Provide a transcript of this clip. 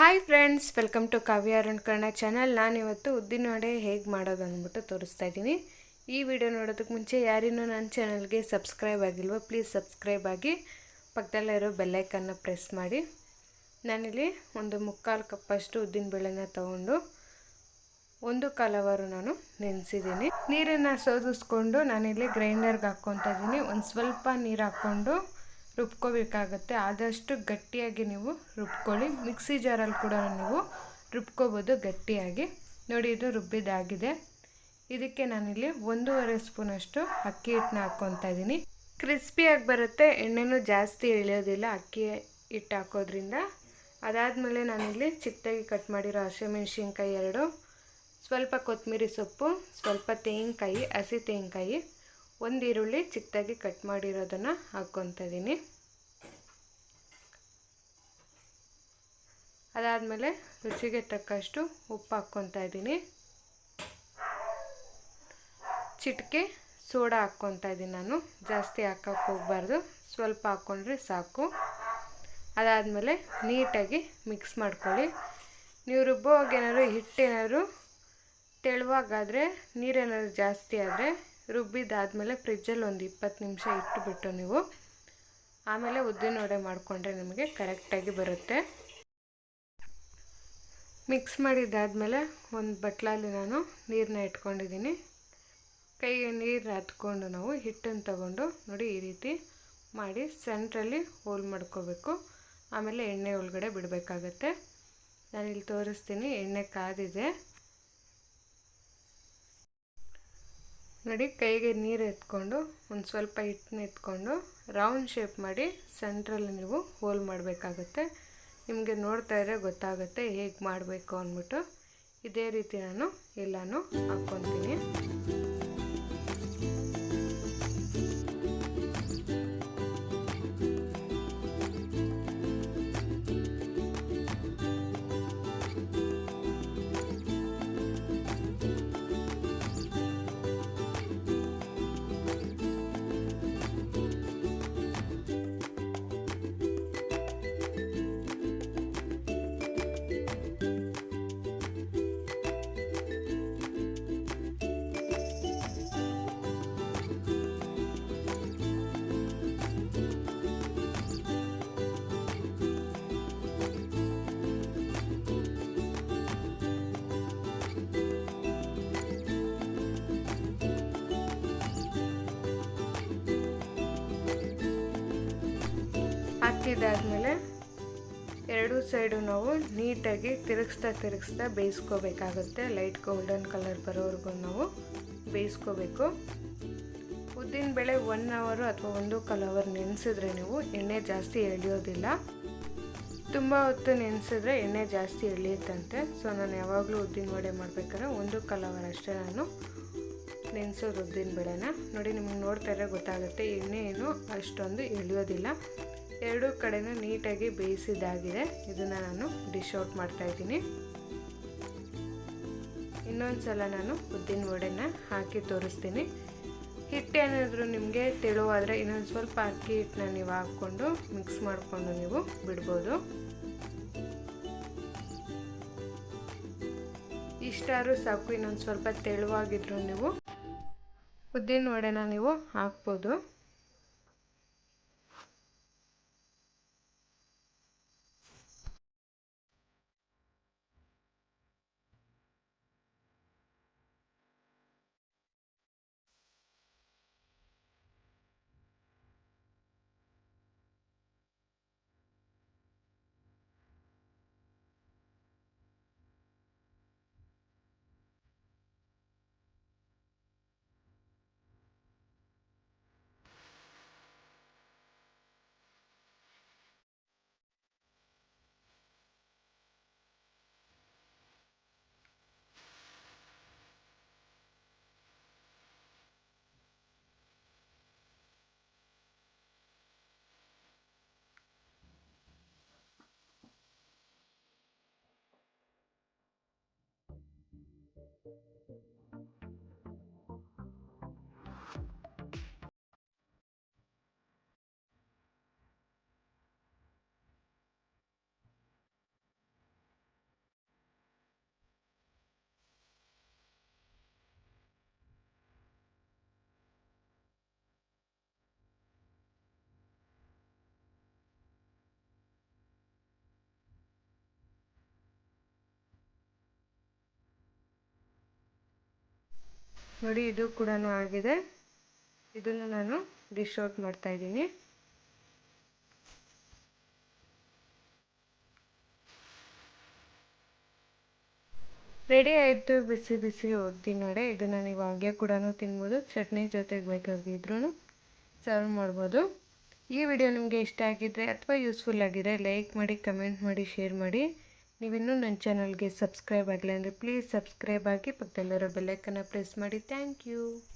Hi friends, welcome to Kavya ಅರುಣ್ಕರ್ಣ channel. ನಾನಿವತ್ತು ಉದ್ದಿನ ವಡೆ ಹೇಗೆ ಮಾಡೋದು ಅಂದ್ಬಿಟ್ಟು ತೋರಿಸ್ತಾ ಇದ್ದೀನಿ. ಈ ವಿಡಿಯೋ ನೋಡೋದಕ್ಕೆ ಮುಂಚೆ ಯಾರಿನ್ನೂ ನನ್ನ ಚಾನಲ್ಗೆ ಸಬ್ಸ್ಕ್ರೈಬ್ ಆಗಿಲ್ವೋ ಪ್ಲೀಸ್ ಸಬ್ಸ್ಕ್ರೈಬ್ ಆಗಿ, ಪಕ್ಕದಲ್ಲಿರೋ ಬೆಲ್ಲೈಕನ್ನ ಪ್ರೆಸ್ ಮಾಡಿ. ನಾನಿಲ್ಲಿ ಒಂದು 3/4 ಕಪ್ಪಷ್ಟು ಉದ್ದಿನಬೇಳೆನ ತೊಗೊಂಡು 1/4 ಅವರ್ ನಾನು ನೆನೆಸಿದ್ದೀನಿ. ನೀರನ್ನು ಸೋದಿಸ್ಕೊಂಡು ನಾನಿಲ್ಲಿ ಗ್ರೈಂಡರ್ಗೆ ಹಾಕ್ಕೊತಾ ಇದ್ದೀನಿ. ಒಂದು ಸ್ವಲ್ಪ ನೀರು ಹಾಕ್ಕೊಂಡು ರುಬ್ಕೋಬೇಕಾಗತ್ತೆ. ಆದಷ್ಟು ಗಟ್ಟಿಯಾಗಿ ನೀವು ರುಬ್ಕೊಳ್ಳಿ. ಮಿಕ್ಸಿ ಜಾರಲ್ಲಿ ಕೂಡ ನೀವು ರುಬ್ಕೋಬೋದು ಗಟ್ಟಿಯಾಗಿ. ನೋಡಿ, ಇದು ರುಬ್ಬಿದಾಗಿದೆ. ಇದಕ್ಕೆ ನಾನಿಲ್ಲಿ 1.5 ಸ್ಪೂನಷ್ಟು ಅಕ್ಕಿ ಹಿಟ್ಟನ್ನ ಹಾಕ್ಕೊತಾ ಇದ್ದೀನಿ. ಕ್ರಿಸ್ಪಿಯಾಗಿ ಬರುತ್ತೆ, ಎಣ್ಣೆನೂ ಜಾಸ್ತಿ ಎಳೆಯೋದಿಲ್ಲ ಅಕ್ಕಿ ಹಿಟ್ಟು ಹಾಕೋದ್ರಿಂದ. ಅದಾದಮೇಲೆ ನಾನಿಲ್ಲಿ ಚಿಕ್ಕದಾಗಿ ಕಟ್ ಮಾಡಿರೋ ಹಸಿಮೆಣ್ಸಿನ್ಕಾಯಿ 2, ಸ್ವಲ್ಪ ಕೊತ್ತಂಬರಿ ಸೊಪ್ಪು, ಸ್ವಲ್ಪ ತೆಂಗಿನಕಾಯಿ, ಹಸಿ ತೆಂಗಿನಕಾಯಿ, 1 ಈರುಳ್ಳಿ ಚಿಕ್ಕದಾಗಿ ಕಟ್ ಮಾಡಿರೋದನ್ನು ಹಾಕ್ಕೊತಾ ಇದ್ದೀನಿ. ಅದಾದಮೇಲೆ ರುಚಿಗೆ ತಕ್ಕಷ್ಟು ಉಪ್ಪು ಹಾಕ್ಕೊತಾ ಇದ್ದೀನಿ. ಚಿಟಿಕೆ ಸೋಡಾ ಹಾಕ್ಕೊತಾ ಇದ್ದೀನಿ. ನಾನು ಜಾಸ್ತಿ ಹಾಕೋಕ್ಕೆ ಹೋಗಬಾರ್ದು, ಸ್ವಲ್ಪ ಹಾಕ್ಕೊಂಡ್ರೆ ಸಾಕು. ಅದಾದಮೇಲೆ ನೀಟಾಗಿ ಮಿಕ್ಸ್ ಮಾಡ್ಕೊಳ್ಳಿ. ನೀವು ರುಬ್ಬುವಾಗ ಏನಾದ್ರು ಹಿಟ್ಟೇನಾದ್ರು ತೆಳುವಾಗಾದರೆ, ನೀರೇನಾದ್ರು ಜಾಸ್ತಿ ಆದರೆ ರುಬ್ಬಿದಾದಮೇಲೆ ಫ್ರಿಜ್ಜಲ್ಲಿ ಒಂದು 20 ನಿಮಿಷ ಇಟ್ಟುಬಿಟ್ಟು ನೀವು ಆಮೇಲೆ ಉದ್ದಿನ ವಡೆ ಮಾಡಿಕೊಂಡ್ರೆ ನಿಮಗೆ ಕರೆಕ್ಟಾಗಿ ಬರುತ್ತೆ. ಮಿಕ್ಸ್ ಮಾಡಿದ್ದಾದಮೇಲೆ ಒಂದು ಬಟ್ಲಲ್ಲಿ ನಾನು ನೀರನ್ನ ಇಟ್ಕೊಂಡಿದ್ದೀನಿ. ಕೈಗೆ ನೀರು ಹತ್ಕೊಂಡು ನಾವು ಹಿಟ್ಟನ್ನು ತಗೊಂಡು ನೋಡಿ ಈ ರೀತಿ ಮಾಡಿ ಸೆಂಟ್ರಲ್ಲಿ ಹೋಲ್ ಮಾಡ್ಕೋಬೇಕು. ಆಮೇಲೆ ಎಣ್ಣೆ ಒಳಗಡೆ ಬಿಡಬೇಕಾಗತ್ತೆ. ನಾನಿಲ್ಲಿ ತೋರಿಸ್ತೀನಿ. ಎಣ್ಣೆ ಕಾದಿದೆ ನೋಡಿ. ಕೈಗೆ ನೀರು ಎತ್ಕೊಂಡು ಒಂದು ಸ್ವಲ್ಪ ಹಿಟ್ಟನ್ನ ಎತ್ಕೊಂಡು ರೌಂಡ್ ಶೇಪ್ ಮಾಡಿ ಸೆಂಟ್ರಲ್ಲಿ ನೀವು ಹೋಲ್ ಮಾಡಬೇಕಾಗುತ್ತೆ. ನಿಮಗೆ ನೋಡ್ತಾ ಇದ್ರೆ ಗೊತ್ತಾಗುತ್ತೆ ಹೇಗೆ ಮಾಡಬೇಕು ಅಂದ್ಬಿಟ್ಟು. ಇದೇ ರೀತಿ ನಾನು ಎಲ್ಲನೂ ಹಾಕ್ಕೊತೀನಿ. ಹಾಕಿದಾದ್ಮೇಲೆ ಎರಡೂ ಸೈಡು ನಾವು ನೀಟಾಗಿ ತಿರುಗಿಸ್ತಾ ಬೇಯಿಸ್ಕೋಬೇಕಾಗುತ್ತೆ. ಲೈಟ್ ಗೋಲ್ಡನ್ ಕಲರ್ ಬರೋವರೆಗೂ ನಾವು ಬೇಯಿಸ್ಕೋಬೇಕು. ಉದ್ದಿನಬೇಳೆ 1 ಅವರ್ ಅಥವಾ 1.25 ಅವರ್ ನೆನೆಸಿದ್ರೆ ನೀವು ಎಣ್ಣೆ ಜಾಸ್ತಿ ಎಳೆಯೋದಿಲ್ಲ. ತುಂಬ ಹೊತ್ತು ನೆನೆಸಿದ್ರೆ ಎಣ್ಣೆ ಜಾಸ್ತಿ ಎಳೆಯುತ್ತಂತೆ. ಸೊ ನಾನು ಯಾವಾಗಲೂ ಉದ್ದಿನ ವಡೆ ಮಾಡಬೇಕಾದ್ರೆ 1.25 ಅವರ್ ಅಷ್ಟೇ ನಾನು ನೆನೆಸೋದು ಉದ್ದಿನಬೇಳೆನ. ನೋಡಿ, ನಿಮಗೆ ನೋಡ್ತಾ ಇದ್ರೆ ಗೊತ್ತಾಗುತ್ತೆ ಎಣ್ಣೆ ಏನು ಅಷ್ಟೊಂದು ಎಳೆಯೋದಿಲ್ಲ. ಎರಡೂ ಕಡೆನೂ ನೀಟಾಗಿ ಬೇಯಿಸಿದಾಗಿದೆ. ಇದನ್ನು ನಾನು ಡಿಶ್ ಔಟ್ ಮಾಡ್ತಾಯಿದ್ದೀನಿ. ಇನ್ನೊಂದು ಸಲ ನಾನು ಉದ್ದಿನ ವಡೆನ ಹಾಕಿ ತೋರಿಸ್ತೀನಿ. ಹಿಟ್ಟೇನಾದರೂ ನಿಮಗೆ ತೆಳುವಾದರೆ ಇನ್ನೊಂದು ಸ್ವಲ್ಪ ಅಕ್ಕಿ ಹಿಟ್ಟನ್ನ ನೀವು ಹಾಕ್ಕೊಂಡು ಮಿಕ್ಸ್ ಮಾಡಿಕೊಂಡು ನೀವು ಬಿಡ್ಬೋದು. ಇಷ್ಟಾದ್ರೂ ಸಾಕು. ಇನ್ನೊಂದು ಸ್ವಲ್ಪ ತೆಳುವಾಗಿದ್ರು ನೀವು ಉದ್ದಿನ ವಡೆನ ನೀವು ಹಾಕ್ಬೋದು. ನೋಡಿ ಇದು ಕೂಡ ಆಗಿದೆ. ಇದನ್ನು ನಾನು ಡಿಶ್ ಔಟ್ ಮಾಡ್ತಾಯಿದ್ದೀನಿ. ರೆಡಿ ಆಯಿತು ಬಿಸಿ ಬಿಸಿ ಉದ್ದಿನ ವಡೆ. ಇದನ್ನು ನೀವು ಹಾಗೆ ಕೂಡ ತಿನ್ಬೋದು, ಚಟ್ನಿ ಜೊತೆಗೆ ಬೇಕಾಗಿದ್ರೂ ಸರ್ವ್ ಮಾಡ್ಬೋದು. ಈ ವಿಡಿಯೋ ನಿಮಗೆ ಇಷ್ಟ ಆಗಿದ್ದರೆ ಅಥವಾ ಯೂಸ್ಫುಲ್ ಆಗಿದ್ರೆ ಲೈಕ್ ಮಾಡಿ, ಕಮೆಂಟ್ ಮಾಡಿ, ಶೇರ್ ಮಾಡಿ. ನೀವಿನ್ನೂ ನನ್ನ ಚಾನಲ್ಗೆ ಸಬ್ಸ್ಕ್ರೈಬ್ ಆಗಿಲ್ಲ ಅಂದರೆ ಪ್ಲೀಸ್ ಸಬ್ಸ್ಕ್ರೈಬ್ ಆಗಿ, ಪಕ್ಕದಲ್ಲಿರೋ ಬೆಲ್ಲೈಕನ್ನ ಪ್ರೆಸ್ ಮಾಡಿ. Thank you.